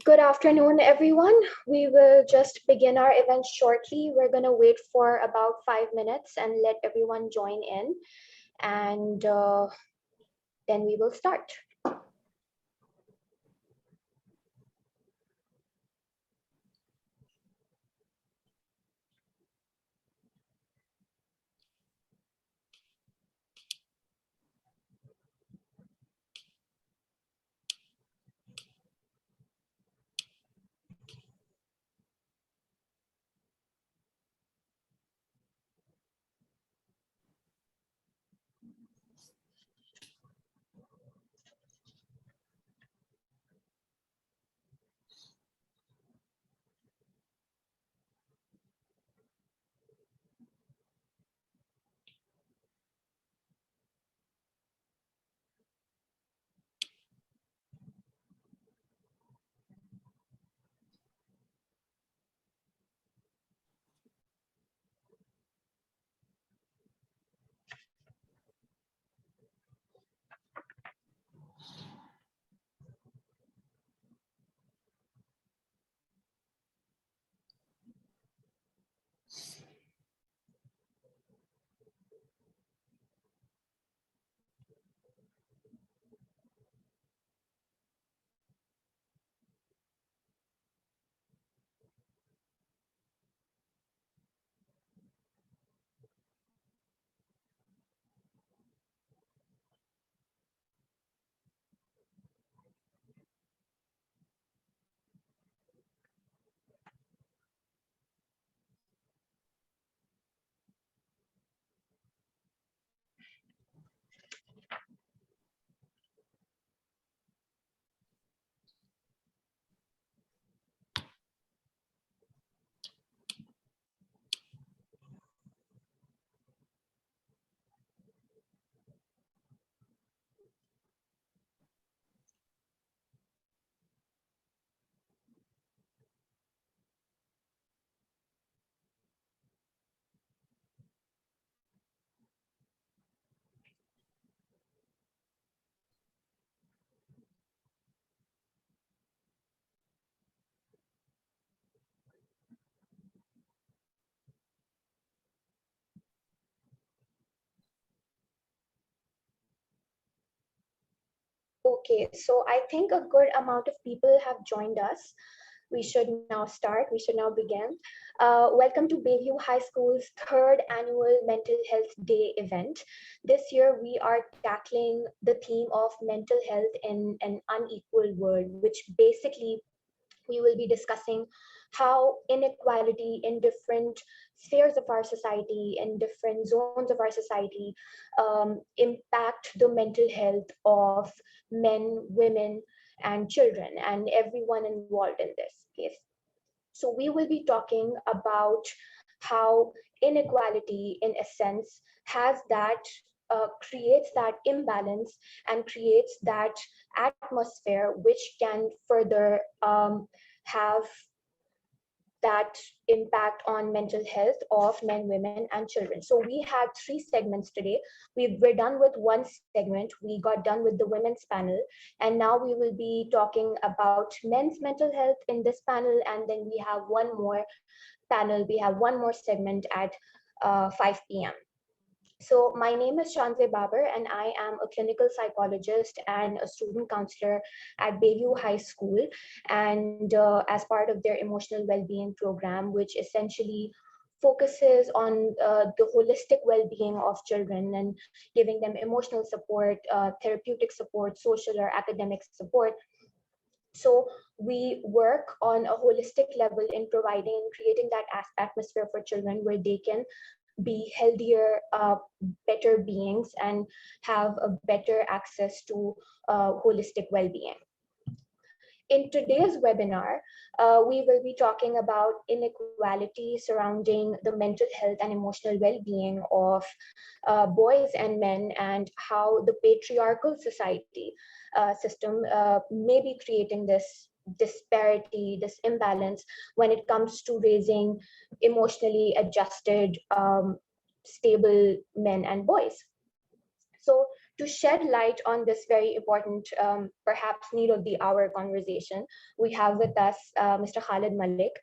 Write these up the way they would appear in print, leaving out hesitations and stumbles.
Good afternoon, everyone. We will just begin our event shortly. We're going to wait for about 5 minutes and let everyone join in, and then we will start. Okay, so I think a good amount of people have joined us. We should now start, we should now begin. Welcome to Bayview High School's third annual Mental Health Day event. This year, we are tackling the theme of mental health in an unequal world, which basically we will be discussing how inequality in different spheres of our society, in different zones of our society, impact the mental health of men, women, and children, and everyone involved in this case. So, we will be talking about how inequality, in a sense, has that. Creates that imbalance and creates that atmosphere which can further have that impact on mental health of men, women, and children. So we had three segments today. We're done with one segment. We got done with the women's panel, and now we will be talking about men's mental health in this panel, and then we have one more panel. We have one more segment at 5 p.m. So my name is Shanze Babar, and I am a clinical psychologist and a student counselor at Bayview High School, and as part of their emotional well-being program, which essentially focuses on the holistic well-being of children and giving them emotional support, therapeutic support, social or academic support. So we work on a holistic level in providing, creating that atmosphere for children where they can be healthier, better beings and have a better access to holistic well-being. In today's webinar, we will be talking about inequality surrounding the mental health and emotional well-being of boys and men, and how the patriarchal society system may be creating this disparity, this imbalance when it comes to raising emotionally adjusted, stable men and boys. So To shed light on this very important, perhaps need of the hour conversation, we have with us Mr. Khalid Malik,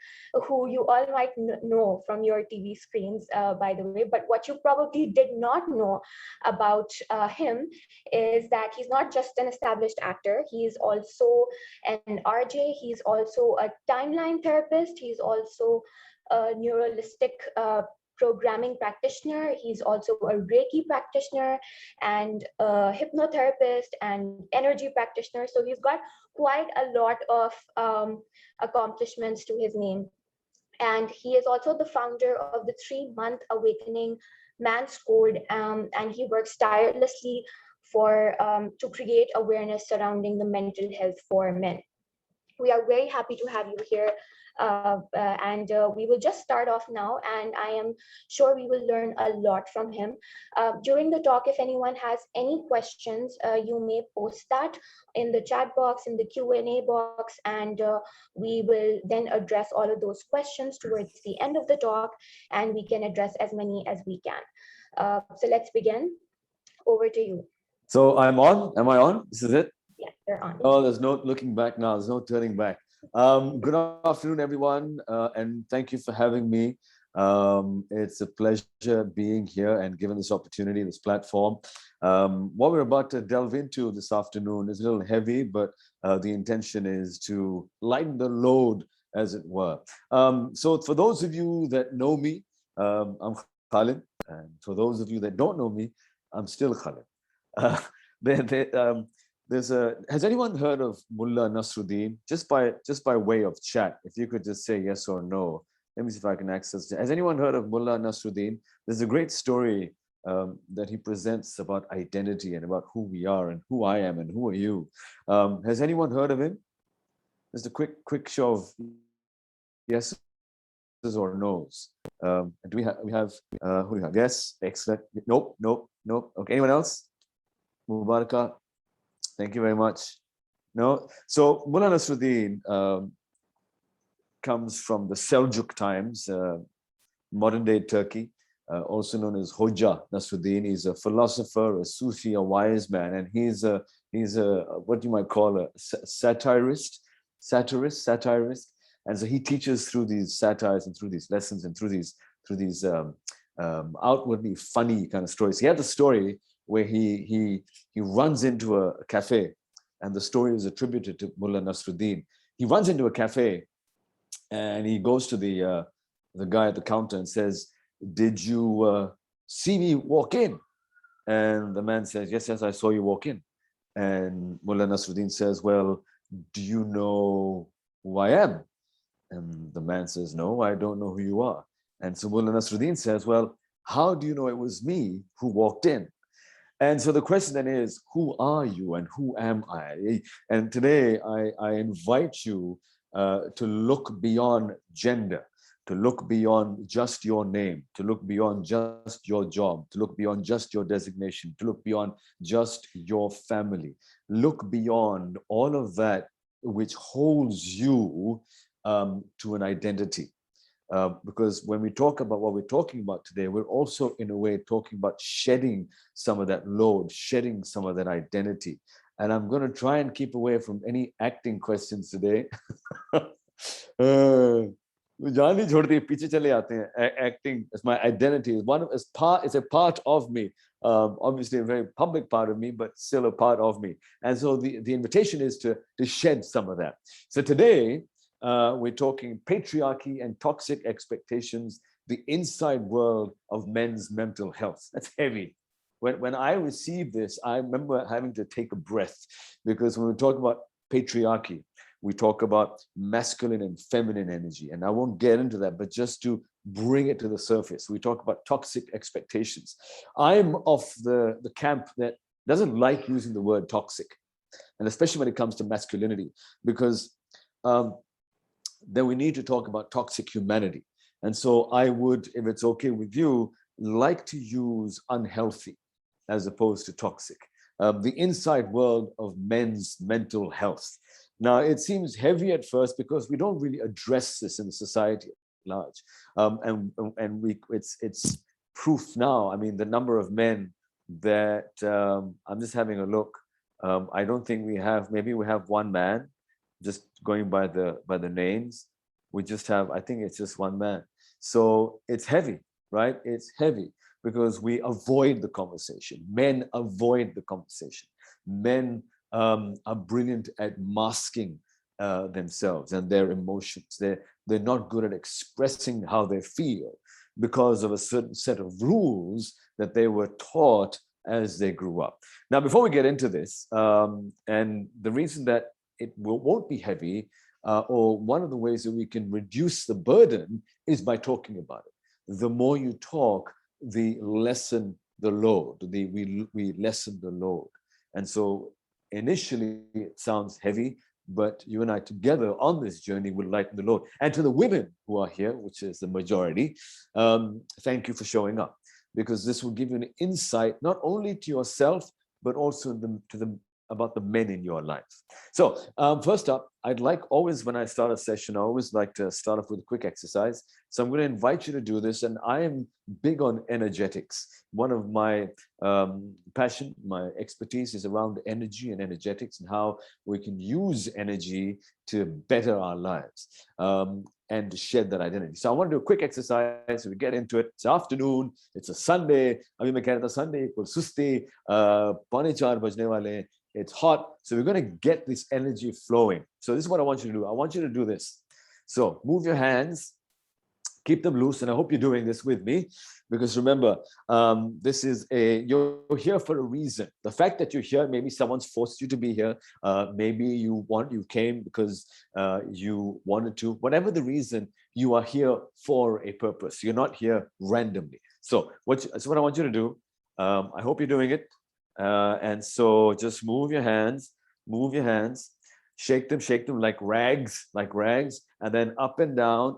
who you all might know from your TV screens, by the way. But what you probably did not know about him is that he's not just an established actor, he's also an RJ, he's also a timeline therapist, he's also a neuralistic programming practitioner. He's also a Reiki practitioner and a hypnotherapist and energy practitioner. So he's got quite a lot of accomplishments to his name. And he is also the founder of the 3-month awakening man's code, and he works tirelessly for to create awareness surrounding the mental health for men. We are very happy to have you here. And we will just start off now, and I am sure we will learn a lot from him. During the talk, if anyone has any questions, you may post that in the chat box, in the Q&A box, and we will then address all of those questions towards the end of the talk, and we can address as many as we can. So let's begin. Over to you. So I'm on. Am I on? This is it? Yeah, you're on. Oh, there's no looking back now. There's no turning back. Good afternoon, everyone, and thank you for having me. It's a pleasure being here and given this opportunity, this platform. What we're about to delve into this afternoon is a little heavy, but the intention is to lighten the load, as it were. So for those of you that know me, I'm Khalid, and for those of you that don't know me, I'm still Khalid. Has anyone heard of Mullah Nasruddin? Just by way of chat, if you could just say yes or no. Let me see if I can access it. Has anyone heard of Mullah Nasruddin? There's a great story that he presents about identity and about who we are and who I am and who are you. Has anyone heard of him? Just a quick show of yeses or no's. Do we have who do we have? Yes, excellent. Nope. Okay, anyone else? Mubarakah. Thank you very much. No, so Mullah Nasruddin comes from the Seljuk times, modern day Turkey, also known as Hoja Nasruddin. He's a philosopher, a Sufi, a wise man, and he's a what you might call a satirist. And so he teaches through these satires and through these lessons and through these outwardly funny kind of stories. He had the story where he runs into a cafe, and the story is attributed to Mullah Nasruddin. He runs into a cafe, and he goes to the guy at the counter and says, "Did you see me walk in?" And the man says, "Yes, I saw you walk in." And Mullah Nasruddin says, "Well, do you know who I am?" And the man says, "No, I don't know who you are." And so Mullah Nasruddin says, "Well, how do you know it was me who walked in?" And so the question then is, who are you and who am I? And today I invite you to look beyond gender, to look beyond just your name, to look beyond just your job, to look beyond just your designation, to look beyond just your family. Look beyond all of that which holds you to an identity. Because when we talk about what we're talking about today, we're also in a way talking about shedding some of that load, shedding some of that identity. And I'm going to try and keep away from any acting questions today. Acting as my identity is a part of me. Obviously a very public part of me, but still a part of me. And so the invitation is to shed some of that. So today, we're talking patriarchy and toxic expectations, the inside world of men's mental health. That's heavy. When I received this, I remember having to take a breath, because when we talk about patriarchy, we talk about masculine and feminine energy. And I won't get into that, but just to bring it to the surface, we talk about toxic expectations. I'm of the camp that doesn't like using the word toxic, and especially when it comes to masculinity, because then we need to talk about toxic humanity. And so I would, if it's okay with you, like to use unhealthy as opposed to toxic. The inside world of men's mental health. Now, it seems heavy at first because we don't really address this in society at large. And it's proof now. I mean, the number of men that I'm just having a look. I don't think we have. Maybe we have one man. Just going by the names, we just have. I think it's just one man. So it's heavy, right? It's heavy because we avoid the conversation. Men avoid the conversation. Men are brilliant at masking themselves and their emotions. They're not good at expressing how they feel because of a certain set of rules that they were taught as they grew up. Now, before we get into this, and the reason that it won't be heavy, or one of the ways that we can reduce the burden is by talking about it. The more you talk, the lessen the load. We lessen the load. And so initially it sounds heavy, but you and I together on this journey will lighten the load. And to the women who are here, which is the majority, thank you for showing up, because this will give you an insight not only to yourself, but also about the men in your life. So first up, I'd like always, when I start a session, I always like to start off with a quick exercise. So I'm going to invite you to do this. And I am big on energetics. One of my passion, my expertise is around energy and energetics and how we can use energy to better our lives and to shed that identity. So I want to do a quick exercise. So we get into it. It's afternoon. It's a Sunday. Abhi main keh raha tha Sunday ko susti paune 4 bajne wale. It's hot. So we're going to get this energy flowing. So this is what I want you to do. I want you to do this. So move your hands, keep them loose. And I hope you're doing this with me, because remember, you're here for a reason. The fact that you're here, maybe someone's forced you to be here. Maybe you came because you wanted to. Whatever the reason, you are here for a purpose. You're not here randomly. So what I want you to do, I hope you're doing it. And so just move your hands, shake them like rags, and then up and down.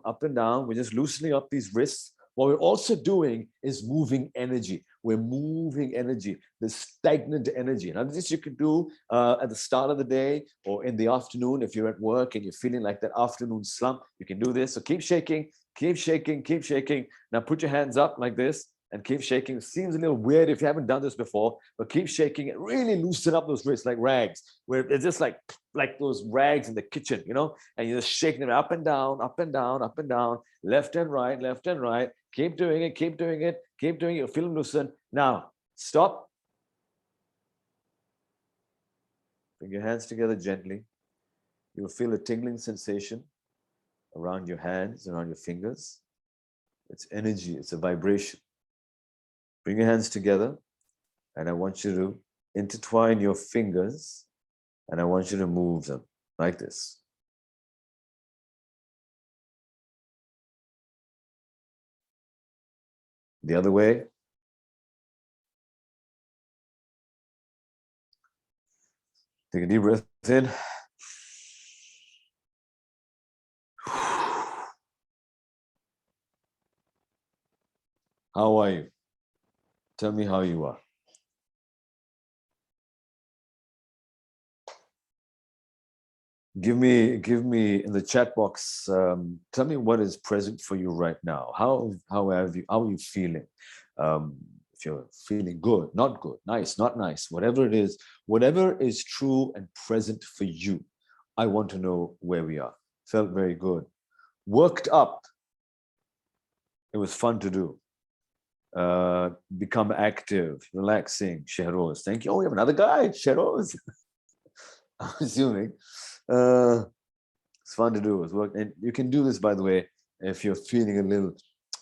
We're just loosening up these wrists. What we're also doing is moving energy. We're moving energy, the stagnant energy. Now, this you can do at the start of the day or in the afternoon. If you're at work and you're feeling like that afternoon slump, you can do this. So keep shaking. Now put your hands up like this and keep shaking. It seems a little weird if you haven't done this before, but keep shaking and really loosen up those wrists like rags, where it's just like those rags in the kitchen, and you're just shaking them up and down, left and right. Keep doing it. You'll feel them loosen. Now, stop. Bring your hands together gently. You'll feel a tingling sensation around your hands, around your fingers. It's energy, it's a vibration. Bring your hands together, and I want you to intertwine your fingers, and I want you to move them like this. The other way. Take a deep breath in. How are you? Tell me how you are. Give me in the chat box. Tell me what is present for you right now. How are you feeling? If you're feeling good, not good, nice, not nice, whatever it is, whatever is true and present for you, I want to know where we are. Felt very good. Worked up. It was fun to do. Become active, relaxing. Shehroz, thank you. Oh, we have another guy, Shehroz. I'm assuming. It's fun to do. It's work, and you can do this, by the way, if you're feeling a little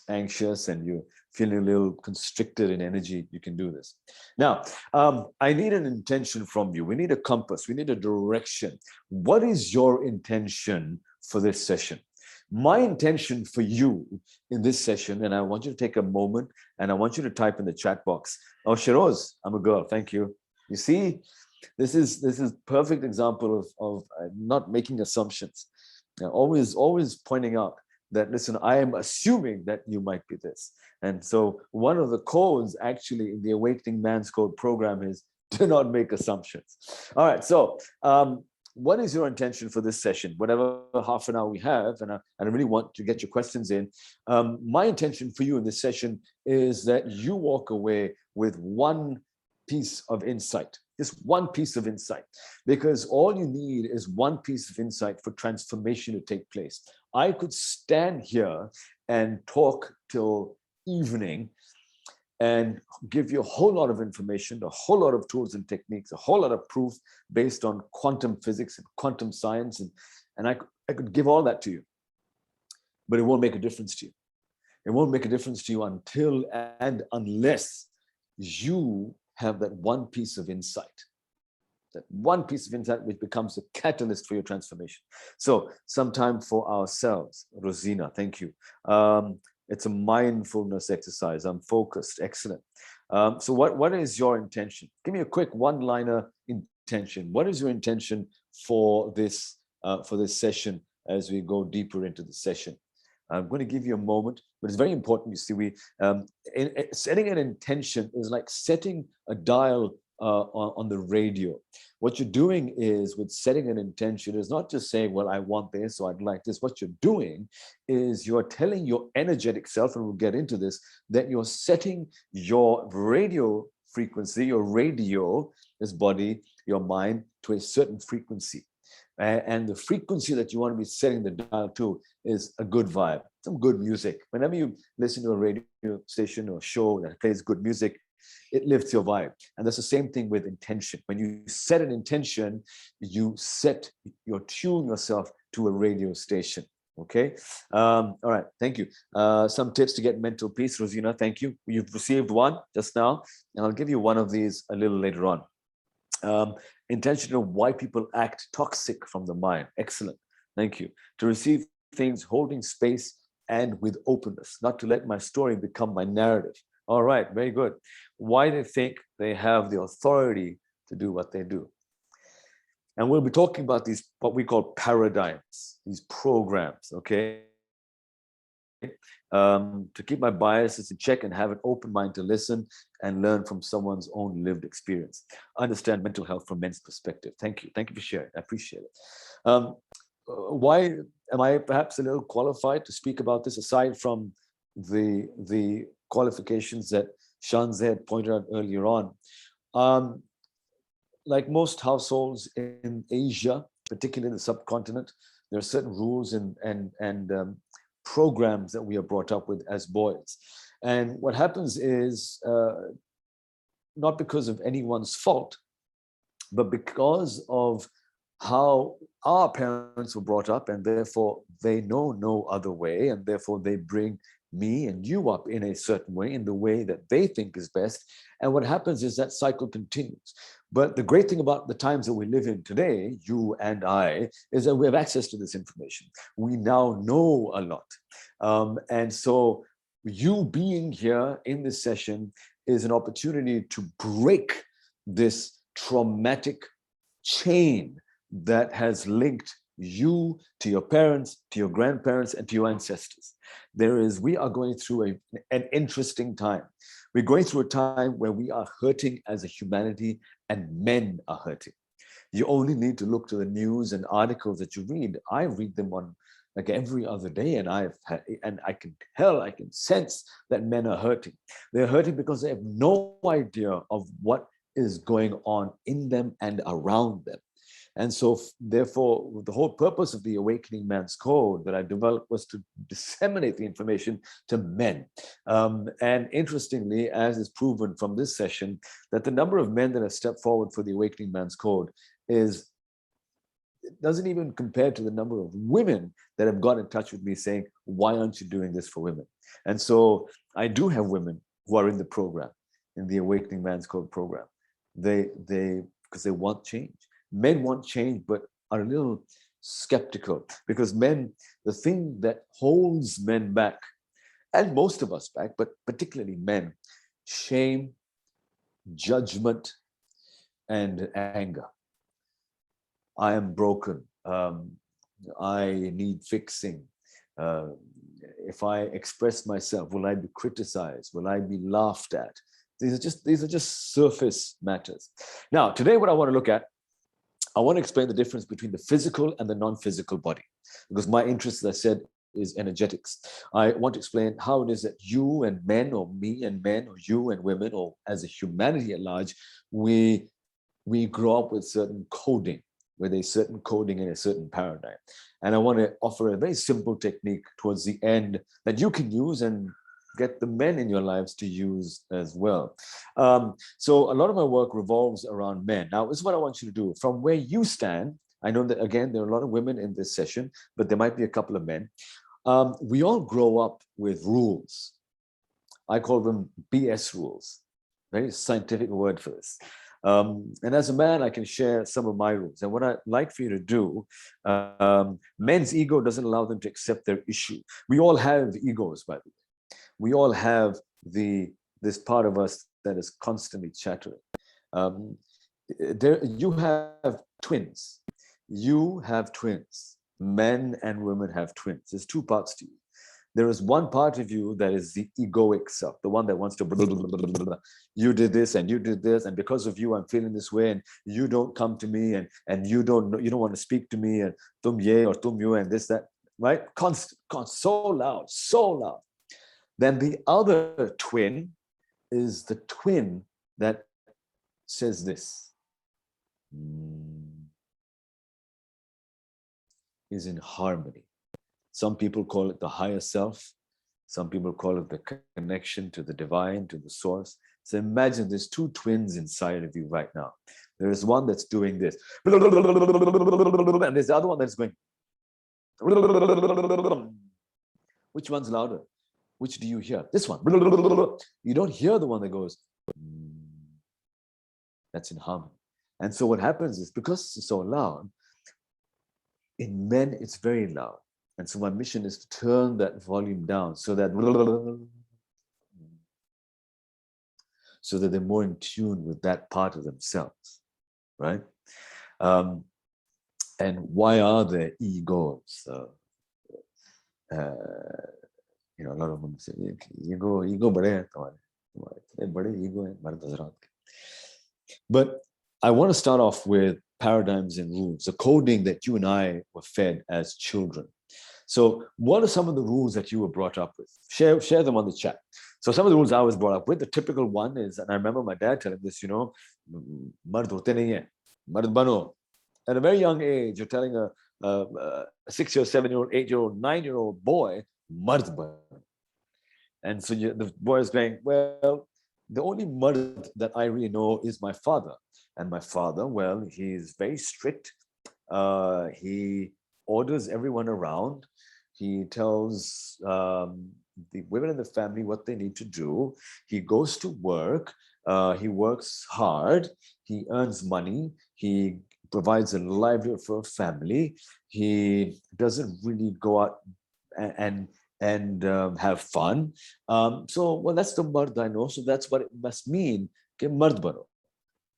anxious and you're feeling a little constricted in energy. You can do this. Now, I need an intention from you. We need a compass. We need a direction. What is your intention for this session? My intention for you in this session, and I want you to take a moment and I want you to type in the chat box. Oh, Shiroz, I'm a girl. Thank you. You see, this is perfect example of not making assumptions. Always pointing out that, listen, I am assuming that you might be this. And so one of the codes actually in the Awakening Man's Code program is do not make assumptions. All right, so what is your intention for this session? Whatever half an hour we have, and I really want to get your questions in. My intention for you in this session is that you walk away with one piece of insight, just one piece of insight, because all you need is one piece of insight for transformation to take place. I could stand here and talk till evening and give you a whole lot of information, a whole lot of tools and techniques, a whole lot of proof based on quantum physics and quantum science. And I could give all that to you, but it won't make a difference to you. It won't make a difference to you until and unless you have that one piece of insight. That one piece of insight which becomes a catalyst for your transformation. So some time for ourselves. Rosina, thank you. It's a mindfulness exercise. I'm focused. Excellent. So what is your intention? Give me a quick one-liner intention. What is your intention for this session as we go deeper into the session? I'm going to give you a moment, but it's very important. You see, setting an intention is like setting a dial on the radio. What you're doing is, with setting an intention, is not just saying, well, I want this, or I'd like this. What you're doing is you're telling your energetic self, and we'll get into this, that you're setting your radio frequency, your radio, this body, your mind, to a certain frequency. And the frequency that you want to be setting the dial to is a good vibe, some good music. Whenever you listen to a radio station or show that plays good music, it lifts your vibe. And that's the same thing with intention. When you set an intention, you tune yourself to a radio station. Okay. All right. Thank you. Some tips to get mental peace. Rosina, thank you. You've received one just now, and I'll give you one of these a little later on. Intention of why people act toxic from the mind. Excellent. Thank you. To receive things holding space and with openness, not to let my story become my narrative. All right, very good. Why they think they have the authority to do what they do. And we'll be talking about these, what we call paradigms, these programs, okay? To keep my biases in check and have an open mind to listen and learn from someone's own lived experience. Understand mental health from men's perspective. Thank you. Thank you for sharing. I appreciate it. Why am I perhaps a little qualified to speak about this, aside from the qualifications that Shanze had pointed out earlier on? Like most households in Asia, particularly in the subcontinent, there are certain rules and programs that we are brought up with as boys. And what happens is, not because of anyone's fault, but because of how our parents were brought up, and therefore they know no other way, and therefore they bring me and you up in a certain way, in the way that they think is best. And what happens is that cycle continues. But the great thing about the times that we live in today, you and I, is that we have access to this information. We now know a lot. And so you being here in this session is an opportunity to break this traumatic chain that has linked you to your parents, to your grandparents, and to your ancestors. We are going through an interesting time. We're going through a time where we are hurting as a humanity, and men are hurting. You only need to look to the news and articles that you read. I read them on like every other day, and I can tell, I can sense that men are hurting. They're hurting because they have no idea of what is going on in them and around them. And so therefore, the whole purpose of the Awakening Man's Code that I developed was to disseminate the information to men. And interestingly, as is proven from this session, that the number of men that have stepped forward for the Awakening Man's Code doesn't even compare to the number of women that have got in touch with me saying, why aren't you doing this for women? And so I do have women who are in the program, in the Awakening Man's Code program. Because they want change. Men want change, but are a little skeptical, because men, the thing that holds men back, and most of us back, but particularly men, shame, judgment, and anger. I am broken. I need fixing. If I express myself, will I be criticized? Will I be laughed at? These are just surface matters. Now, today, what I want to look at, I want to explain the difference between the physical and the non-physical body, because my interest, as I said, is energetics. I want to explain how it is that you and men, or me and men, or you and women, or as a humanity at large, we grow up with certain coding, with a certain coding in a certain paradigm. And I want to offer a very simple technique towards the end that you can use and get the men in your lives to use as well. So a lot of my work revolves around men. Now, this is what I want you to do. From where you stand, I know that, again, there are a lot of women in this session, but there might be a couple of men. We all grow up with rules. I call them BS rules. Very scientific word for this. And as a man, I can share some of my rules. And what I'd like for you to do, men's ego doesn't allow them to accept their issue. We all have egos, by the way. We all have this part of us that is constantly chattering. You have twins. You have twins. Men and women have twins. There's two parts to you. There is one part of you that is the egoic self, the one that wants to blah, blah, blah, blah, blah, blah. You did this and you did this, and because of you, I'm feeling this way, and you don't come to me, and you don't want to speak to me, and tum ye or tum you, and this, that, right? Constant, so loud, so loud. Then the other twin is the twin that says this. Is in harmony. Some people call it the higher self. Some people call it the connection to the divine, to the source. So imagine there's two twins inside of you right now. There is one that's doing this, and there's the other one that's going. Which one's louder? Which do you hear? This one. You don't hear the one that goes. That's in harmony. And so what happens is, because it's so loud, in men, it's very loud. And so my mission is to turn that volume down so that they're more in tune with that part of themselves, right? And why are there egos? A lot of them say, ego bade hai tumhare bade ego hai mard hazrat ke. But I want to start off with paradigms and rules, the coding that you and I were fed as children. So what are some of the rules that you were brought up with? Share them on the chat. So some of the rules I was brought up with, the typical one is, and I remember my dad telling this, mard hote nahi hai, mard bano. At a very young age, you're telling a 6-year-old, 7-year-old, 8-year-old, 9-year-old boy, mard bano. And so the boy is going, well, the only mard that I really know is my father. And my father, well, he's very strict. He orders everyone around. He tells the women in the family what they need to do. He goes to work. He works hard. He earns money. He provides a livelihood for a family. He doesn't really go out and have fun. So, well, that's the mard I know. So that's what it must mean. Okay, mard bano.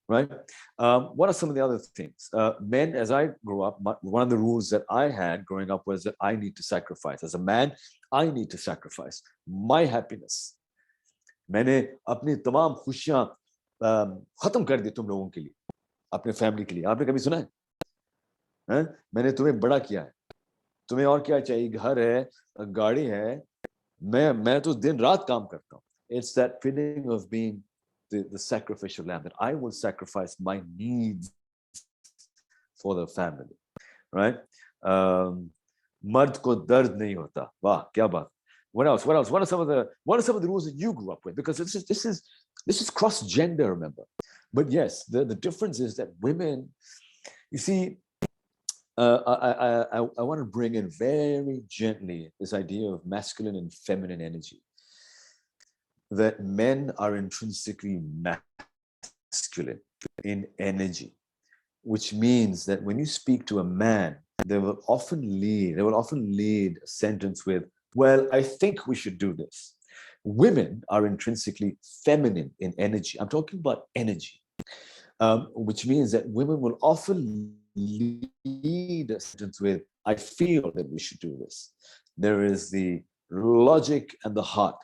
Right? What are some of the other things? Men, as I grew up, one of the rules that I had growing up was that I need to sacrifice. As a man, I need to sacrifice my happiness. मैंने अपनी तमाम खुशियां खत्म कर दी तुम लोगों के लिए, अपने फैमिली के लिए. आपने कभी सुना है? मैंने तुम्हें बड़ा किया है. तुम्हें और क्या चाहिए? घर है, गाड़ी है. मैं तो दिन रात काम करता हूँ. It's that feeling of being the sacrificial lamb, that I will sacrifice my needs for the family, right? Mard ko dard nahi hota. Wow, kya baat. What else? What are some of the rules that you grew up with? Because this is cross gender, remember. But yes, the difference is that women, you see, I want to bring in very gently this idea of masculine and feminine energy. That men are intrinsically masculine in energy, which means that when you speak to a man, they will often lead a sentence with, well, I think we should do this. Women are intrinsically feminine in energy. I'm talking about energy, which means that women will often lead a sentence with, I feel that we should do this. There is the logic and the heart.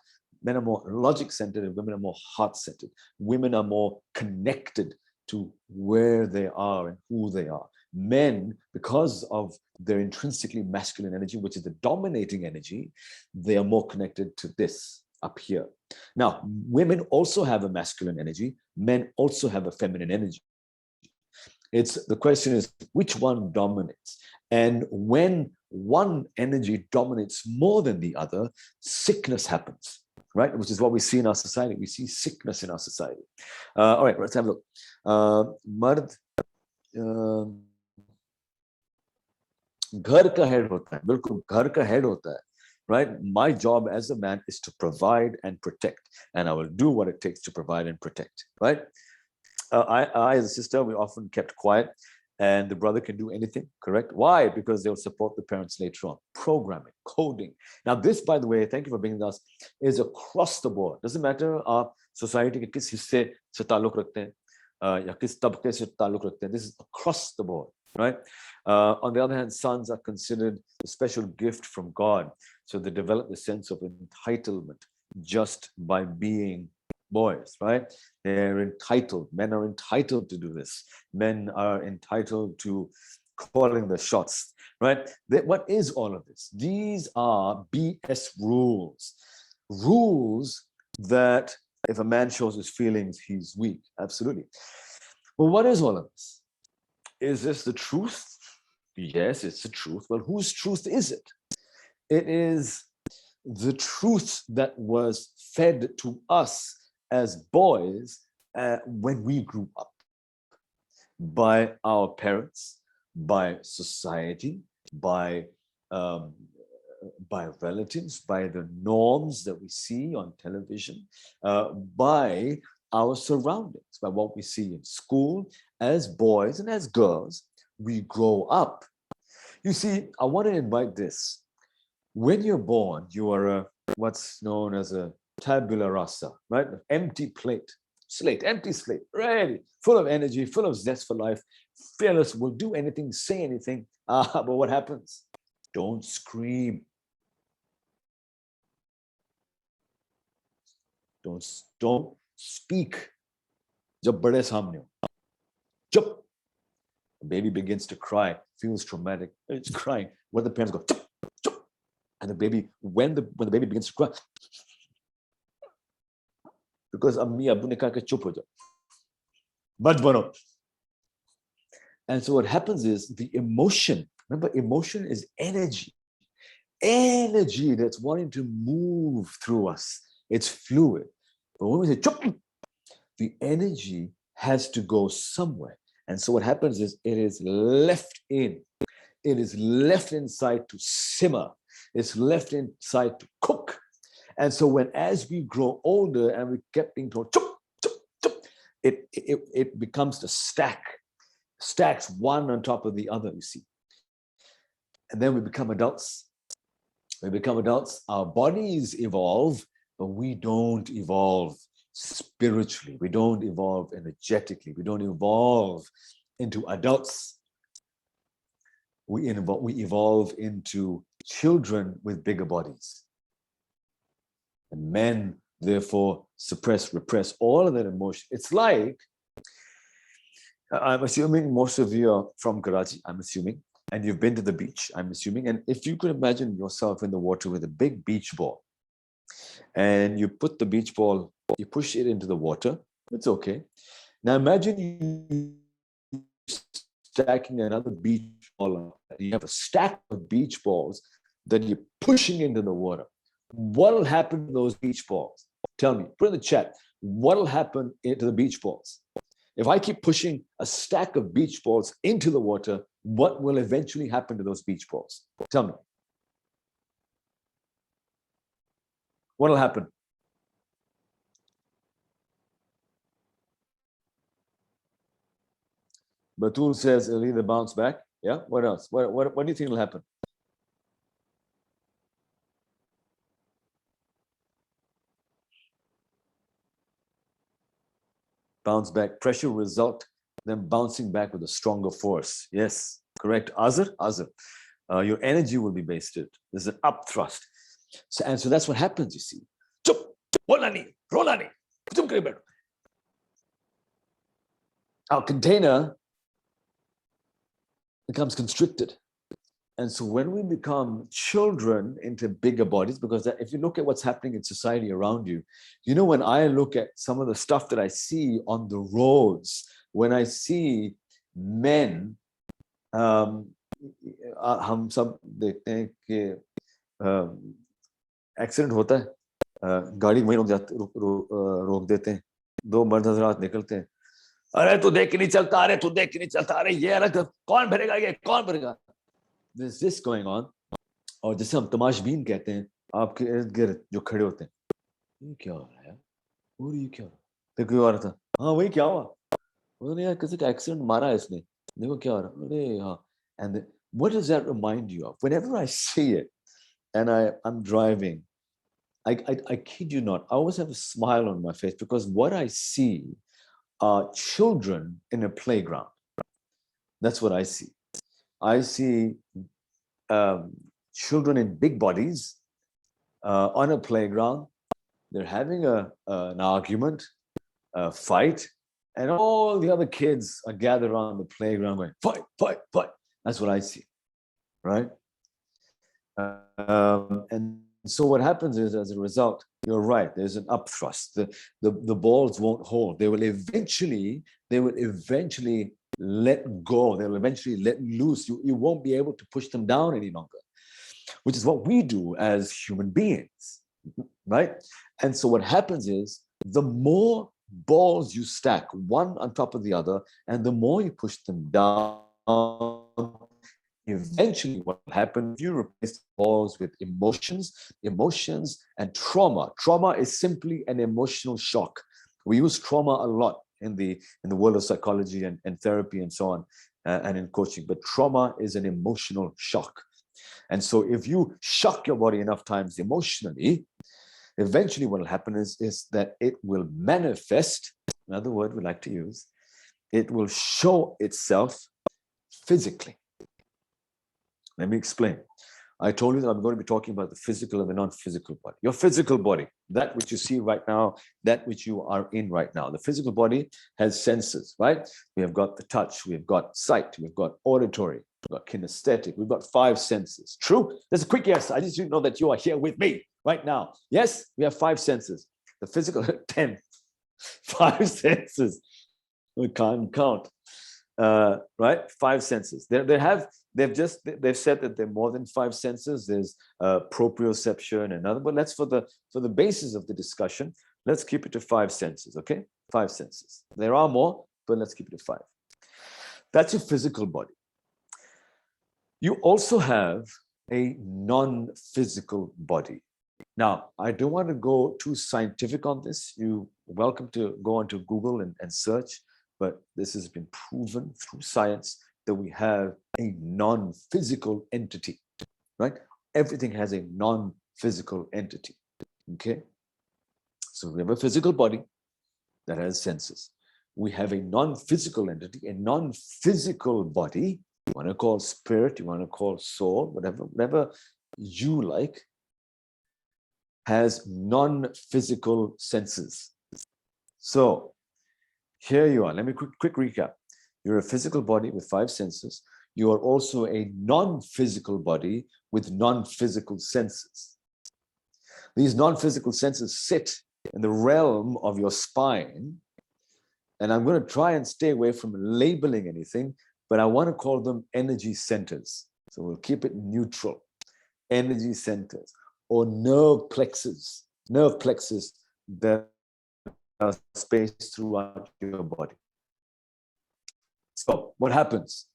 Men are more logic-centered and women are more heart-centered. Women are more connected to where they are and who they are. Men, because of their intrinsically masculine energy, which is the dominating energy, they are more connected to this up here. Now, women also have a masculine energy. Men also have a feminine energy. The question is, which one dominates? And when one energy dominates more than the other, sickness happens, right? Which is what we see in our society. We see sickness in our society. All right, let's have a look. Mard, घर का head होता है, बिल्कुल घर का head होता है, right? My job as a man is to provide and protect, and I will do what it takes to provide and protect, right? I as a sister, we often kept quiet, and the brother can do anything, correct? Why? Because they'll support the parents later on. Programming, coding. Now, this, by the way, thank you for bringing us, is across the board. Doesn't matter आप society के किस हिस्से से ताल्लुक रखते हैं या किस तबके से ताल्लुक रखते हैं. This is across the board, right? On the other hand, sons are considered a special gift from God, so they develop the sense of entitlement just by being boys, right? They're entitled. Men are entitled to do this. Men are entitled to calling the shots, right? What is all of this? These are BS rules. Rules that if a man shows his feelings, he's weak. Absolutely. Well, what is all of this? Is this the truth? Yes, it's the truth. Well, whose truth is it? It is the truth that was fed to us as boys when we grew up by our parents, by society, by relatives, by the norms that we see on television, by our surroundings, by what we see in school. As boys and as girls, we grow up. You see, I want to invite this. When you're born, you are what's known as a tabula rasa, right? An empty slate, empty slate, ready, full of energy, full of zest for life, fearless, will do anything, say anything. But what happens? Don't scream. Don't speak. जब बड़े सामने हो. Chup. The baby begins to cry, feels traumatic, it's crying. When the parents go, chup, chup. And the baby, when the baby begins to cry, because ammi abbu ne kaha ke chup ho jao, mat bano. And so what happens is the emotion, remember, emotion is energy that's wanting to move through us. It's fluid. But when we say chup, the energy has to go somewhere. And so what happens is it is left inside to simmer. It's left inside to cook. And so as we grow older and we kept being told, chup, chup, chup, it becomes the stacks one on top of the other, you see. And then we become adults. Our bodies evolve, but we don't evolve spiritually. We don't evolve energetically. We don't evolve into adults. We evolve into children with bigger bodies. And men, therefore, repress all of that emotion. It's like, I'm assuming most of you are from Karachi, I'm assuming, and you've been to the beach, I'm assuming. And if you could imagine yourself in the water with a big beach ball, and you put the beach ball, you push it into the water, it's okay. Now imagine you stacking another beach ball. You have a stack of beach balls that you're pushing into the water. What will happen to those beach balls? Tell me, put in the chat, what will happen to the beach balls? If I keep pushing a stack of beach balls into the water, what will eventually happen to those beach balls? Tell me. What will happen? Batul says it'll either bounce back. Yeah, what else? What do you think will happen? Bounce back. Pressure result, then bouncing back with a stronger force. Yes, correct. Azar. Your energy will be wasted. There's an up thrust. So that's what happens, you see. Our container becomes constricted. And so when we become children into bigger bodies, because if you look at what's happening in society around you, when I look at some of the stuff that I see on the roads, when I see men, हम सब देखते हैं कि accident होता है, गाड़ी वहीं रोक देते हैं, दो मर्द हजरात निकलते हैं, अरे तू देख के नहीं चलता, अरे तू देख के नहीं चलता, अरे ये अलग, कौन भरेगा ये, कौन भरेगा? There's this going on. और जिसे हम तमाशबीन कहते हैं, आपके इर्द गिर्द जो खड़े होते हैं, ये क्या हो रहा है, और ये क्या हो रहा है? तो कोई और था, हाँ वही क्या हुआ, उन्होंने यार किसी का एक्सीडेंट मारा है इसने, देखो क्या हो रहा है, अरे हाँ. And what does that remind you of? Whenever I see it and I'm driving, I kid you not, I always have a smile on my face, because what I see are children in a playground. That's what I see. I see children in big bodies on a playground. They're having an argument, a fight, and all the other kids are gathered around the playground going, fight, fight, fight. That's what I see, right? And so what happens is, as a result, you're right, there's an upthrust. The balls won't hold. They will eventually let go. They'll eventually let loose. You won't be able to push them down any longer, which is what we do as human beings, right? And so what happens is, the more balls you stack one on top of the other, and the more you push them down, eventually what will happen, if you replace balls with emotions and trauma. Trauma is simply an emotional shock. We use trauma a lot in the world of psychology and therapy and so on, and in coaching, but trauma is an emotional shock. And so if you shock your body enough times emotionally, eventually what will happen is that it will manifest, another word we like to use, it will show itself physically. Let me explain. I told you that I'm going to be talking about the physical and the non-physical body. Your physical body, that which you see right now, that which you are in right now. The physical body has senses, right? We have got the touch, we've got sight, we've got auditory, we've got kinesthetic, we've got 5 senses. True? There's a quick yes. I just know that you are here with me right now. Yes, we have 5 senses. The physical, 10. 5 senses. We can't count. Right? 5 senses. They've said that there are more than 5 senses. There's proprioception and other, but let's for the basis of the discussion, let's keep it to 5 senses. Okay, 5 senses. There are more, but let's keep it to 5. That's your physical body. You also have a non-physical body. Now, I don't want to go too scientific on this. You're welcome to go onto Google and search, but this has been proven through science that we have a non-physical entity, right? Everything has a non-physical entity, okay? So we have a physical body that has senses. We have a non-physical entity, a non-physical body, you want to call spirit, you want to call soul, whatever you like, has non-physical senses. So here you are. Let me quick recap. You're a physical body with 5 senses. You are also a non-physical body with non-physical senses. These non-physical senses sit in the realm of your spine. And I'm going to try and stay away from labeling anything, but I want to call them energy centers. So we'll keep it neutral. Energy centers or nerve plexus that are spaced throughout your body. So what happens?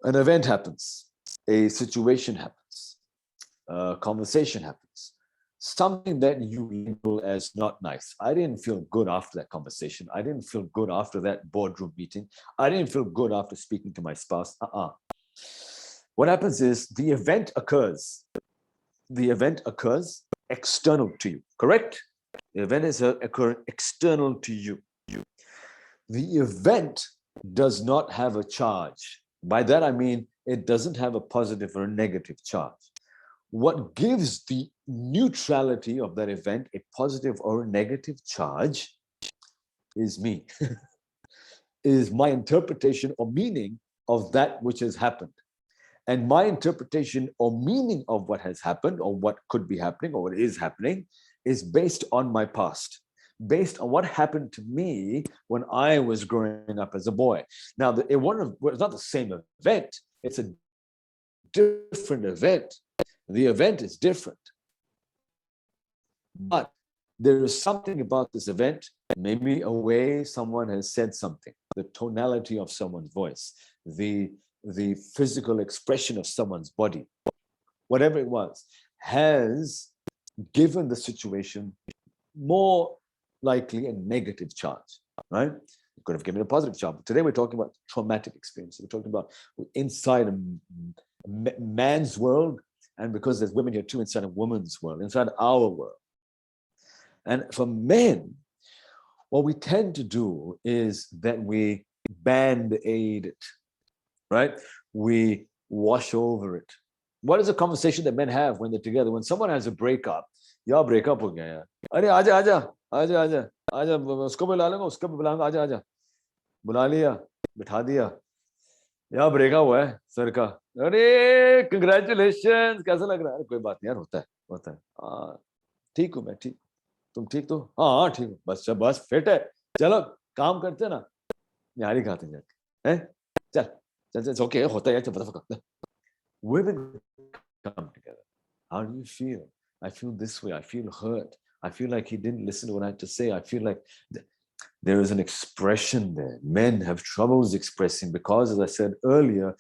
An event happens, a situation happens, a conversation happens, something that you label as not nice. I didn't feel good after that conversation. I didn't feel good after that boardroom meeting. I didn't feel good after speaking to my spouse. What happens is the event occurs. The event occurs external to you, correct? The event is occurring external to you. The event does not have a charge. By that, I mean, it doesn't have a positive or a negative charge. What gives the neutrality of that event a positive or a negative charge is me, is my interpretation or meaning of that which has happened. And my interpretation or meaning of what has happened or what could be happening or what is happening is based on my past, based on what happened to me when I was growing up as a boy. Now, it's not the same event. It's a different event. The event is different. But there is something about this event, maybe a way someone has said something, the tonality of someone's voice, the physical expression of someone's body, whatever it was, has given the situation more likely a negative charge, right? It could have given a positive charge. But today we're talking about traumatic experiences. We're talking about inside a man's world, and because there's women here too, inside a woman's world, inside our world. And for men, what we tend to do is that we band-aid it, right? We wash over it. What is a conversation that men have when they're together? When someone has a breakup, यार breakup हो गया यार, अरे आजा आजा आजा आजा आजा, उसको बुला लूंगा, उसको भी बुलाऊंगा, आजा आजा, बुला लिया, बिठा दिया, यार ब्रेकअप हुआ है सर का, अरे कंग्रेचुलेशन, कैसा लग रहा है? कोई बात नहीं यार, होता है, ठीक हूँ मैं, ठीक, तुम ठीक तो? हाँ ठीक हूँ, बस फिट है, चलो काम करते ना, निहारी खाते जाके, हैं, चल चल चल, ओके, होता है यार, चल फटाफट. Women come together. How do you feel? I feel this way. I feel hurt. I feel like he didn't listen to what I had to say. I feel like there is an expression there. Men have troubles expressing because, as I said earlier,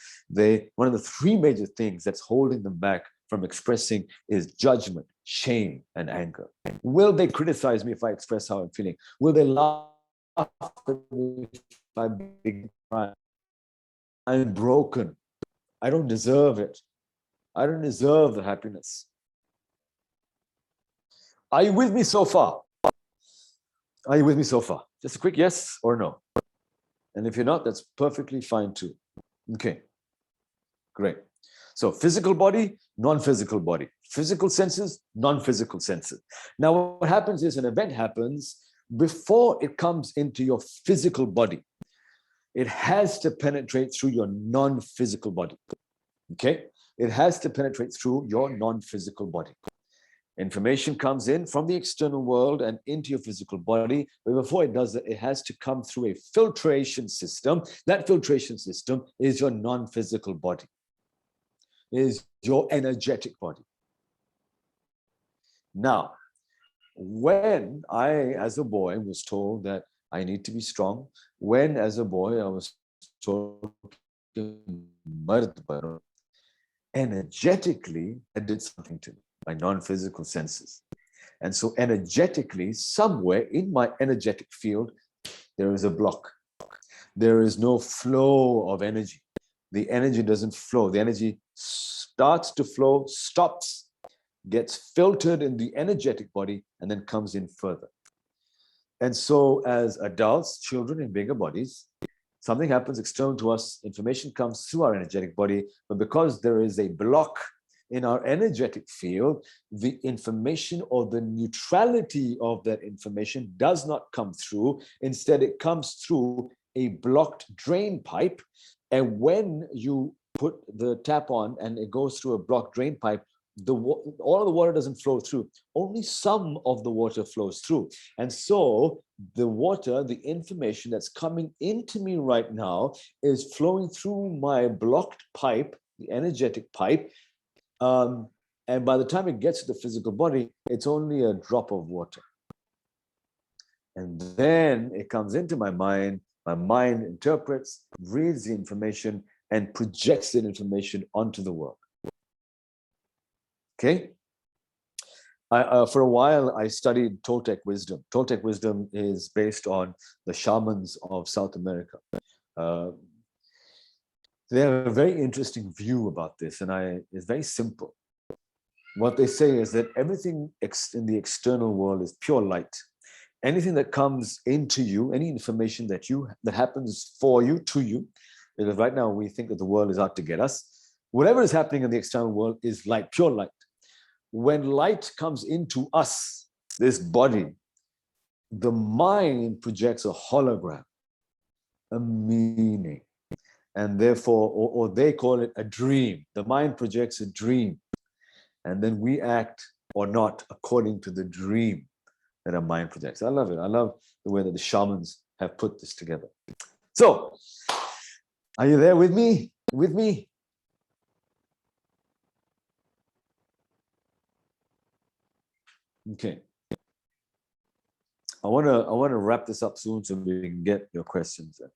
one of the three major things that's holding them back from expressing is judgment, shame, and anger. Will they criticize me if I express how I'm feeling? Will they laugh at me if I begin crying? I'm broken. I don't deserve it. I don't deserve the happiness. Are you with me so far? Are you with me so far? Just a quick yes or no. And if you're not, that's perfectly fine too. Okay, great. So physical body, non-physical body. Physical senses, non-physical senses. Now what happens is an event happens before it comes into your physical body. It has to penetrate through your non-physical body. Okay? It has to penetrate through your non-physical body. Information comes in from the external world and into your physical body, but before it does that, it has to come through a filtration system. That filtration system is your non-physical body, is your energetic body. Now, when I, as a boy, was told that I need to be strong, when as a boy I was told energetically, it did something to me, my non-physical senses. And so energetically, somewhere in my energetic field, there is a block. There is no flow of energy. The energy doesn't flow. The energy starts to flow, stops, gets filtered in the energetic body, and then comes in further. And so as adults, children in bigger bodies, something happens external to us, information comes through our energetic body, but because there is a block in our energetic field, the information or the neutrality of that information does not come through. Instead, it comes through a blocked drain pipe. And when you put the tap on and it goes through a blocked drain pipe, all of the water doesn't flow through. Only some of the water flows through. And so the water, the information that's coming into me right now is flowing through my blocked pipe, the energetic pipe. And by the time it gets to the physical body, it's only a drop of water. And then it comes into my mind interprets, reads the information, and projects that information onto the world. Okay? For a while, I studied Toltec wisdom. Toltec wisdom is based on the shamans of South America. They have a very interesting view about this, and it's very simple. What they say is that everything in the external world is pure light. Anything that comes into you, any information that happens for you, to you, because right now we think that the world is out to get us. Whatever is happening in the external world is light, pure light. When light comes into us, this body, the mind projects a hologram, a meaning. and therefore, or they call it a dream. The mind projects a dream, and then we act or not according to the dream that our mind projects. I love it. I love the way that the shamans have put this together. So, are you there with me? With me? Okay. I want to wrap this up soon so we can get your questions in.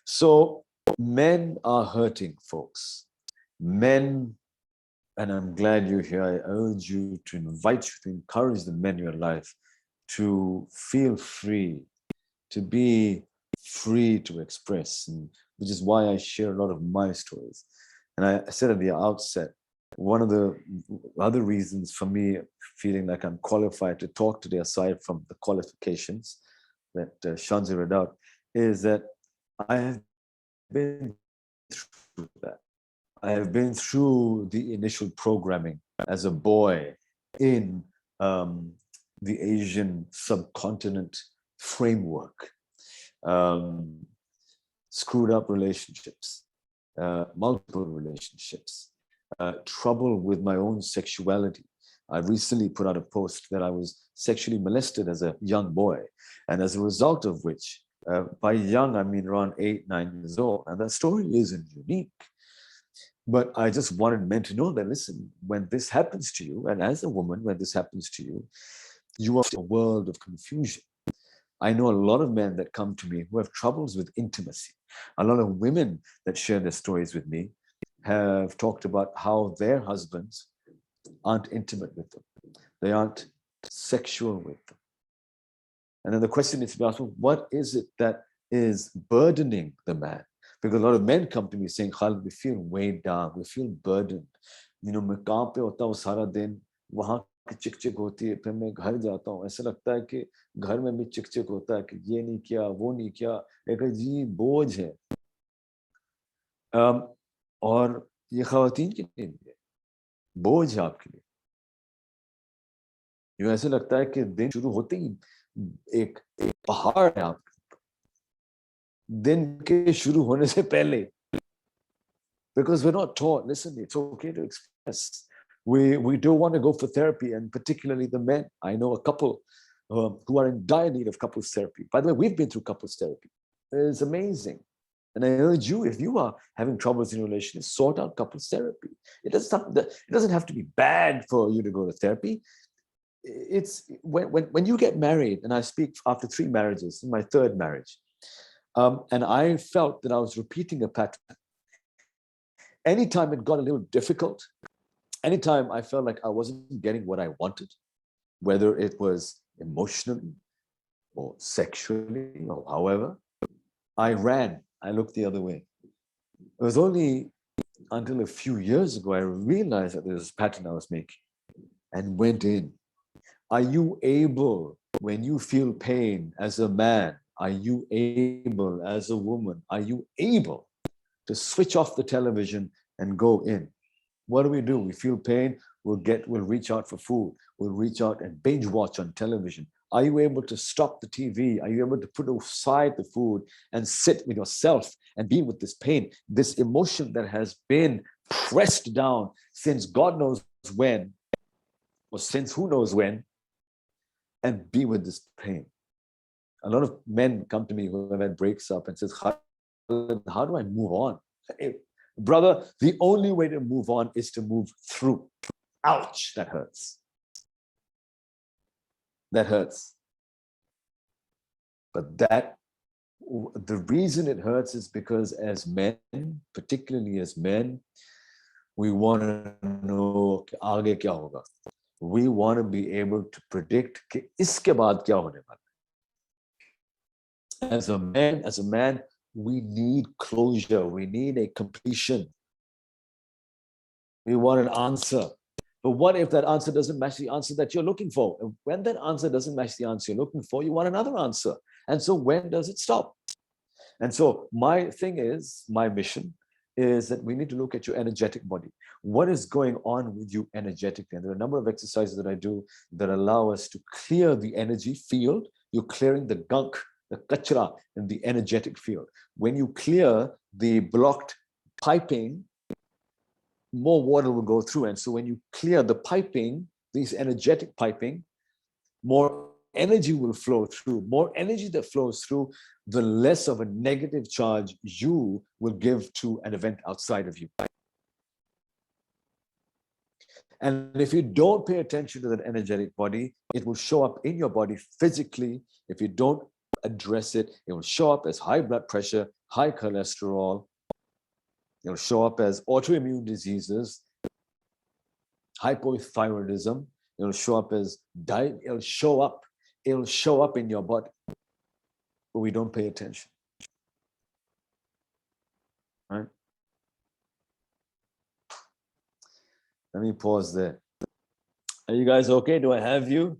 So, men are hurting, folks. Men, and I'm glad you're here. I urge you to invite you to encourage the men in your life to feel free, to be free to express, and which is why I share a lot of my stories. And I said at the outset, one of the other reasons for me feeling like I'm qualified to talk today, aside from the qualifications that Shanzi read out, is that I have been through that. I have been through the initial programming as a boy in the Asian subcontinent framework. Screwed up relationships, multiple relationships, trouble with my own sexuality. I recently put out a post that I was sexually molested as a young boy, and as a result of which, by young, I mean around 8, 9 years old, and that story isn't unique. But I just wanted men to know that, listen, when this happens to you, and as a woman, when this happens to you, you are in a world of confusion. I know a lot of men that come to me who have troubles with intimacy. A lot of women that share their stories with me have talked about how their husbands aren't intimate with them. They aren't sexual with them. And then the question is to be asked, well, what is it that is burdening the man? Because a lot of men come to me saying, Khalid, we feel weighed down, we feel burdened. You know, मैं काम पे होता हूँ सारा दिन, वहाँ की चिक चिक होती है, फिर मैं घर जाता हूँ, ऐसा लगता है कि घर में भी चिक चिक होता है कि ये नहीं किया, वो नहीं किया, एक अजीब बोझ है। और ये ख़वातीन के लिए भी है, बोझ है आपके लिए। यूँ ऐसे लगता है कि दिन शुरू होते ही एक पहाड़ है आपके दिन के शुरू होने से पहले, because we're not taught, listen, it's okay to express. We don't want to go for therapy, and particularly the men. I know a couple who are in dire need of couples therapy. By the way, we've been through couples therapy. It's amazing. And I urge you, if you are having troubles in your relationship, sort out couples therapy. It doesn't have to be bad for you to go to therapy. It's when you get married, and I speak after 3 marriages, in my 3rd marriage, and I felt that I was repeating a pattern. Anytime it got a little difficult, anytime I felt like I wasn't getting what I wanted, whether it was emotionally or sexually or however, I ran. I looked the other way. It was only until a few years ago I realized that there was a pattern I was making and went in. Are you able, when you feel pain as a man, are you able as a woman, are you able to switch off the television and go in? What do? We feel pain, we'll reach out for food, we'll reach out and binge watch on television. Are you able to stop the TV? Are you able to put aside the food and sit with yourself and be with this pain, this emotion that has been pressed down since God knows when, or since who knows when, and be with this pain? A lot of men come to me who have had breaks up and says, how do I move on? Brother, the only way to move on is to move through. Ouch, that hurts. That hurts. But the reason it hurts is because as men, particularly as men, we want to know aage kya hoga. We want to be able to predict कि इसके बाद क्या होने वाला है. As a man, we need closure. We need a completion. We want an answer. But what if that answer doesn't match the answer that you're looking for? And when that answer doesn't match the answer you're looking for, you want another answer. And so when does it stop? And so my mission is that we need to look at your energetic body. What is going on with you energetically? And there are a number of exercises that I do that allow us to clear the energy field. You're clearing the gunk the kachra in the energetic field. When you clear the blocked piping, more water will go through. And so when you clear the piping, these energetic piping, more energy will flow through. More energy that flows through, the less of a negative charge you will give to an event outside of you. And if you don't pay attention to that energetic body, it will show up in your body physically. If you don't address it, it will show up as high blood pressure, high cholesterol. It will show up as autoimmune diseases, hypothyroidism. It will show up as diet. It'll show up in your body, but we don't pay attention. Right? Let me pause there. Are you guys okay? Do I have you?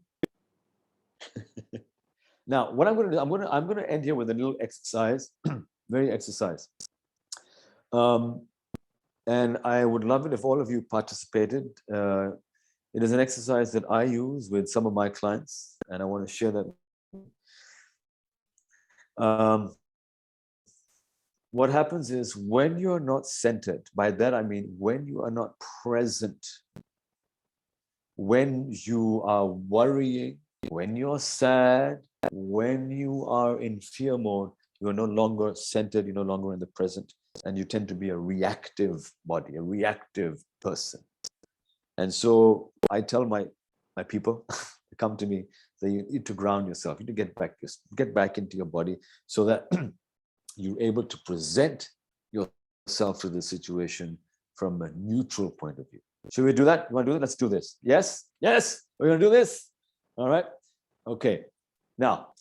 Now, what I'm going to do, I'm going to end here with a little exercise, very exercise. And I would love it if all of you participated. It is an exercise that I use with some of my clients, and I want to share that. What happens is when you're not centered, by that I mean when you are not present, when you are worrying, when you're sad, when you are in fear mode, you're no longer centered, you're no longer in the present, and you tend to be a reactive body, a reactive person. And so I tell my people to come to me that you need to ground yourself, you need to get back into your body so that you're able to present yourself to the situation from a neutral point of view. Should we do that? You want to do it? Let's do this. Yes? Yes? We're going to do this? All right? Okay. Now,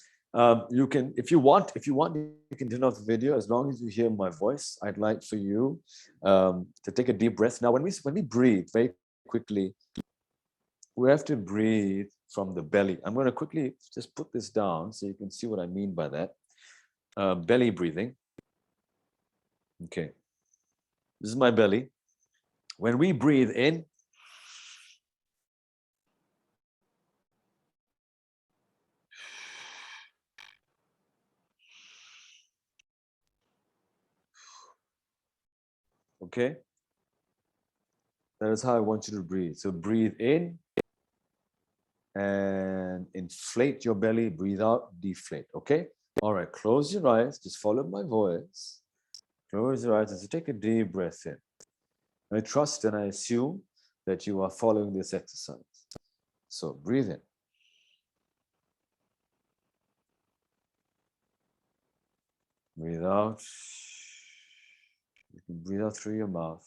you can, if you want, you can turn off the video as long as you hear my voice. I'd like for you to take a deep breath. Now, when we breathe very quickly, we have to breathe from the belly. I'm going to quickly just put this down so you can see what I mean by that. Belly breathing. Okay. This is my belly. When we breathe in, okay, that is how I want you to breathe. So breathe in and inflate your belly, breathe out, deflate, okay? All right, close your eyes, just follow my voice. Close your eyes and take a deep breath in. I trust and I assume that you are following this exercise. So breathe in. Breathe out. You can breathe out through your mouth.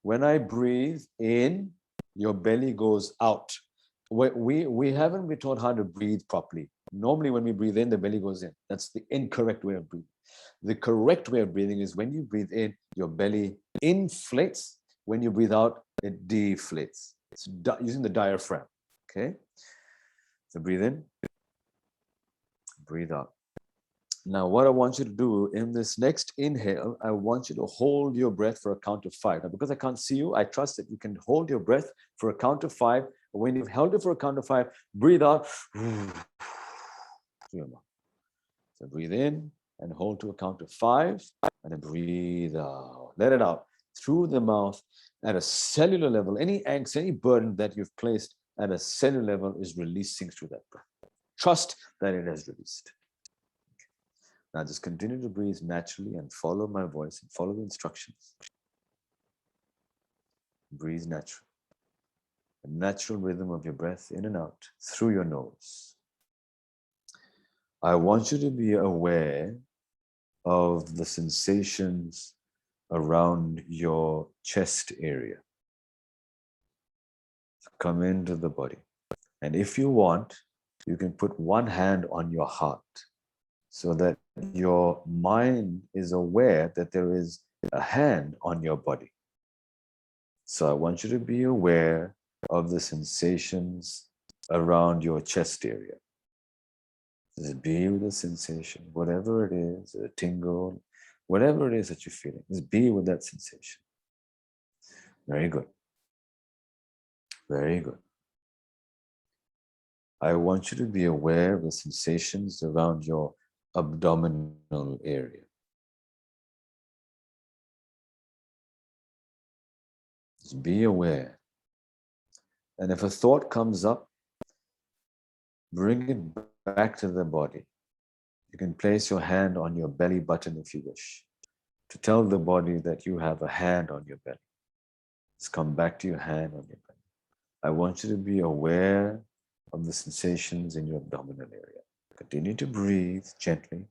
When I breathe in, your belly goes out. We haven't been taught how to breathe properly. Normally when we breathe in, the belly goes in. That's the incorrect way of breathing. The correct way of breathing is when you breathe in, your belly inflates. When you breathe out, it deflates. It's using the diaphragm, okay? So breathe in, breathe out. Now, what I want you to do in this next inhale, I want you to hold your breath for a count of 5. Now, because I can't see you, I trust that you can hold your breath for a count of 5. When you've held it for a count of 5, breathe out. So breathe in and hold to a count of 5, and then breathe out. Let it out through the mouth at a cellular level. Any angst, any burden that you've placed at a cellular level is releasing through that breath. Trust that it has released. Now just continue to breathe naturally and follow my voice and follow the instructions. Breathe naturally. The natural rhythm of your breath in and out through your nose. I want you to be aware of the sensations around your chest area. Come into the body. And if you want, you can put one hand on your heart so that your mind is aware that there is a hand on your body. So I want you to be aware of the sensations around your chest area. Just be with the sensation, whatever it is, a tingle, whatever it is that you're feeling, just be with that sensation. Very good. Very good. I want you to be aware of the sensations around your abdominal area. Just be aware. And if a thought comes up, bring it back to the body. You can place your hand on your belly button if you wish, to tell the body that you have a hand on your belly. Just come back to your hand on your belly. I want you to be aware of the sensations in your abdominal area. Continue to breathe gently.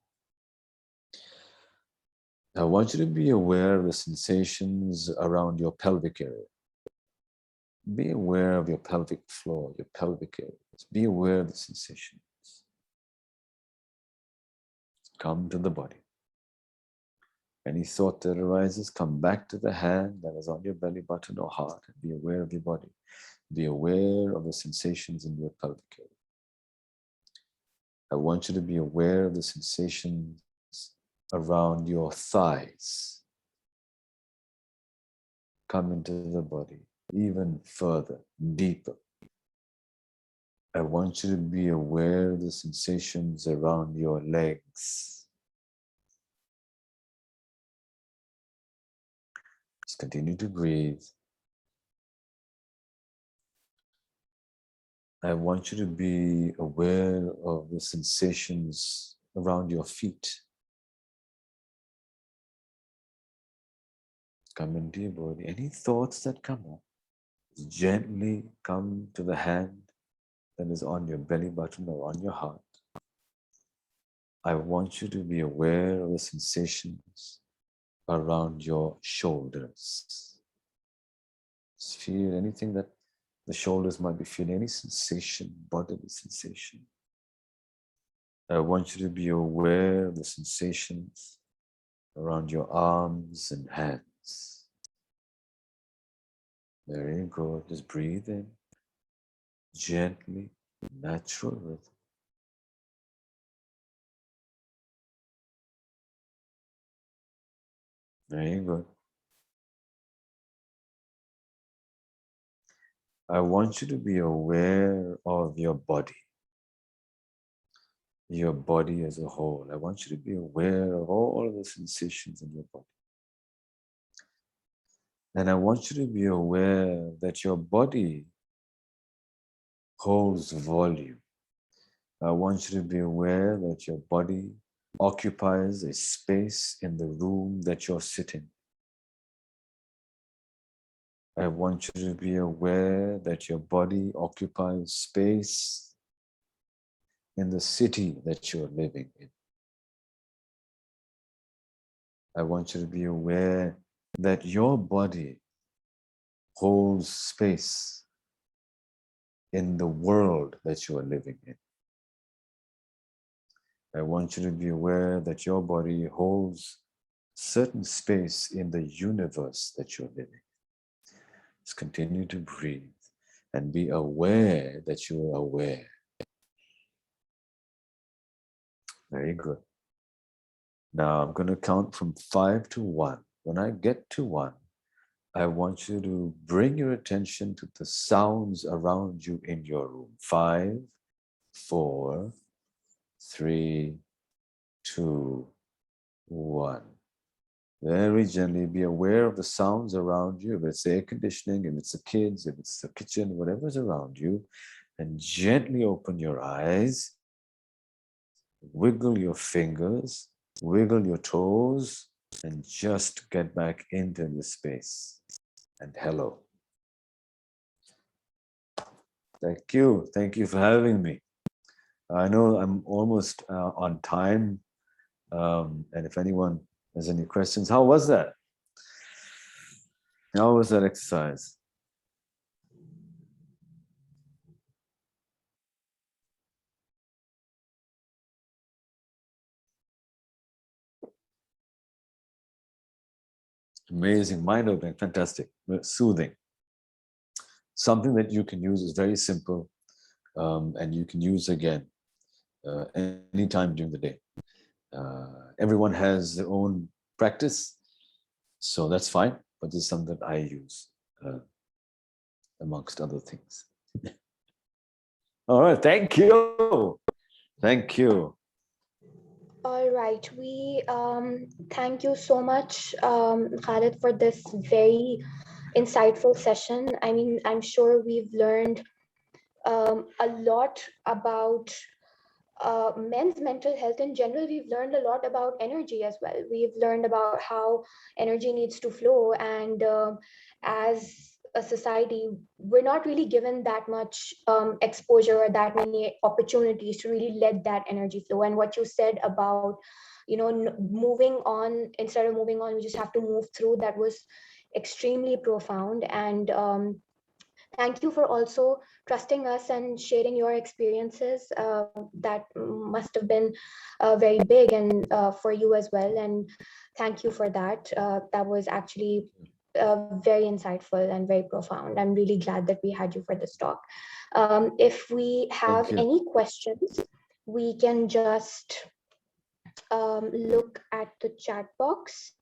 I want you to be aware of the sensations around your pelvic area. Be aware of your pelvic floor, your pelvic area. Be aware of the sensations. Come to the body. Any thought that arises, come back to the hand that is on your belly button or heart and be aware of your body. Be aware of the sensations in your pelvic area. I want you to be aware of the sensations around your thighs. Come into the body even further, deeper. I want you to be aware of the sensations around your legs. Just continue to breathe. I want you to be aware of the sensations around your feet. Come into your body. Any thoughts that come up, gently come to the hand that is on your belly button or on your heart. I want you to be aware of the sensations around your shoulders. Just feel anything that the shoulders might be feeling, any sensation, bodily sensation. I want you to be aware of the sensations around your arms and hands. Very good. Just breathe in gently, natural rhythm. Very good. I want you to be aware of your body as a whole. I want you to be aware of all of the sensations in your body. And I want you to be aware that your body holds volume. I want you to be aware that your body occupies a space in the room that you're sitting. I want you to be aware that your body occupies space in the city that you're living in. I want you to be aware that your body holds space in the world that you are living in. I want you to be aware that your body holds certain space in the universe that you're living. Just continue to breathe and be aware that you are aware. Very good. Now I'm going to count from 5 to 1. When I get to 1, I want you to bring your attention to the sounds around you in your room. 5, 4, 3, 2, 1. Very gently be aware of the sounds around you. If it's air conditioning, if it's the kids, if it's the kitchen, whatever's around you, and gently open your eyes, wiggle your fingers, wiggle your toes, and just get back into the space. And hello. Thank you. Thank you for having me. I know I'm almost on time. And if anyone has any questions, how was that? How was that exercise? Amazing, mind-opening, fantastic, soothing. Something that you can use is very simple, and you can use again anytime during the day. Everyone has their own practice, so that's fine, but this is something that I use amongst other things. All right. Thank you. Thank you. All right, we thank you so much, Khalid, for this very insightful session. I mean, I'm sure we've learned a lot about men's mental health in general. We've learned a lot about energy as well. We've learned about how energy needs to flow, and as a society, we're not really given that much exposure or that many opportunities to really let that energy flow. And what you said about, moving on, instead of moving on, we just have to move through, that was extremely profound. And thank you for also trusting us and sharing your experiences. That must have been very big and for you as well. And thank you for that. That was actually very insightful and very profound. I'm really glad that we had you for this talk. If we Thank have you. any questions, we can just look at the chat box.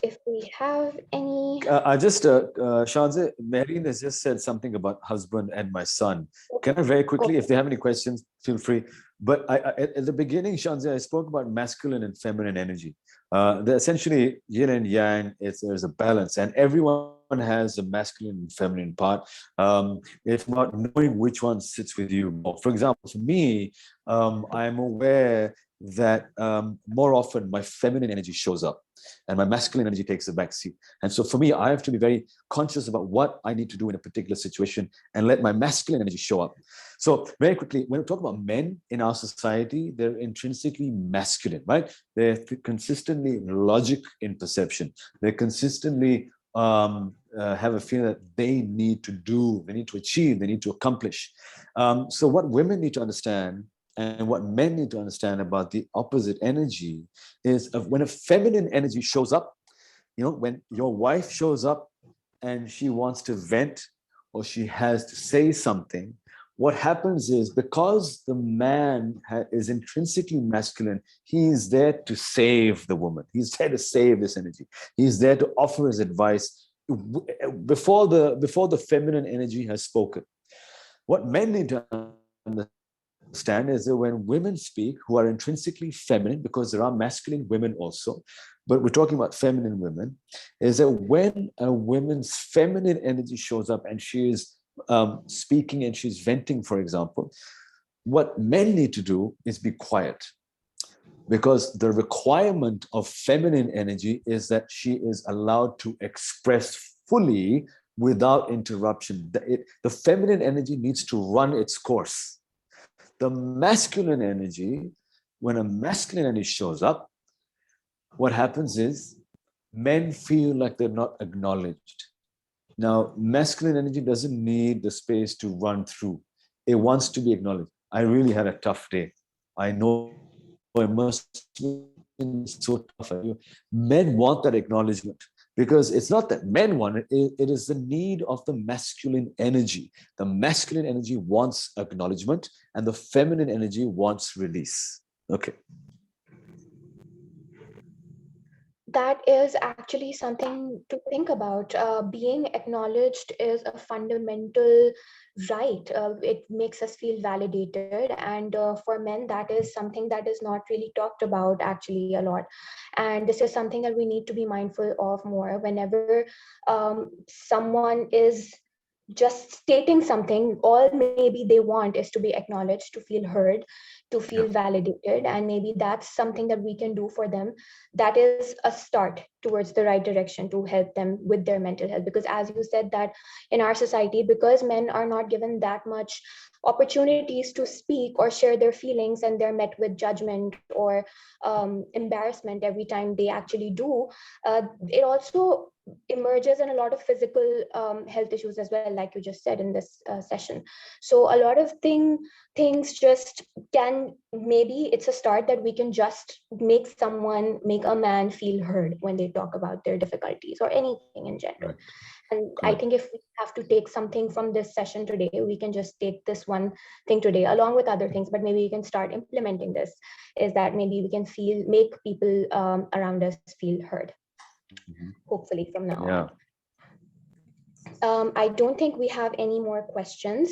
If we have any. I just, Shanze, Mehreen has just said something about husband and my son. Can I very quickly, if Okay. they have any questions, feel free. But at the beginning, Shanze, I spoke about masculine and feminine energy. They're essentially yin and yang. There's a balance, and everyone has a masculine and feminine part. It's about knowing which one sits with you more. For example, for me, I'm aware that more often my feminine energy shows up and my masculine energy takes a back seat. And so for me, I have to be very conscious about what I need to do in a particular situation and let my masculine energy show up. So very quickly, when we talk about men in our society, they're intrinsically masculine, right? They're consistently logic in perception. They're consistently have a feeling that they need to do, they need to achieve, they need to accomplish. So what women need to understand and what men need to understand about the opposite energy is of when a feminine energy shows up, when your wife shows up and she wants to vent or she has to say something, what happens is because the man is intrinsically masculine, he's there to save the woman. He's there to save this energy. He's there to offer his advice before the feminine energy has spoken. What men need to understand is that when women speak who are intrinsically feminine, because there are masculine women also, but we're talking about feminine women, is that when a woman's feminine energy shows up and she is speaking and she's venting, for example, what men need to do is be quiet, because the requirement of feminine energy is that she is allowed to express fully without interruption. The feminine energy needs to run its course. The masculine energy, when a masculine energy shows up, what happens is men feel like they're not acknowledged. Now, masculine energy doesn't need the space to run through. It wants to be acknowledged. I really had a tough day. I know it must have been so tough for you. Men want that acknowledgement, because it's not that men want it, it is the need of the masculine energy. The masculine energy wants acknowledgement and the feminine energy wants release. Okay. That is actually something to think about. Being acknowledged is a fundamental right. It makes us feel validated. And for men, that is something that is not really talked about actually a lot. And this is something that we need to be mindful of more whenever someone is just stating something. All maybe they want is to be acknowledged, to feel heard, to Yeah. feel validated, and maybe that's something that we can do for them. That is a start towards the right direction to help them with their mental health. Because as you said, that in our society, because men are not given that much opportunities to speak or share their feelings, and they're met with judgment or embarrassment every time they actually do, it also emerges in a lot of physical health issues as well, like you just said in this session. So a lot of things just can, maybe it's a start that we can just make a man feel heard when they talk about their difficulties or anything in general. Correct. And I Correct. think if we have to take something from this session today, we can just take this one thing today along with other things, but maybe we can start implementing this, is that maybe we can make people around us feel heard, Mhm. hopefully from now Yeah. on. I don't think we have any more questions.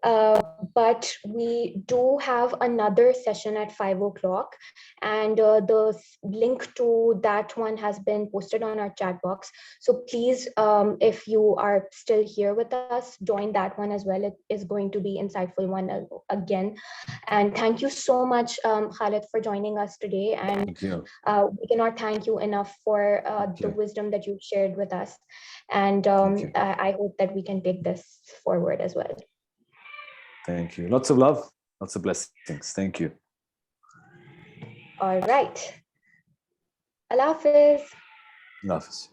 But we do have another session at 5 o'clock, and the link to that one has been posted on our chat box. So please, if you are still here with us, join that one as well. It is going to be insightful one again. And thank you so much, Khalid, for joining us today. And Thank you. we cannot thank you enough for Thank the you. wisdom that you've shared with us. And Thank you. I hope that we can take this forward as well. Thank you. Lots of love, lots of blessings. Thank you. All right. Allah Hafiz. Allah Hafiz.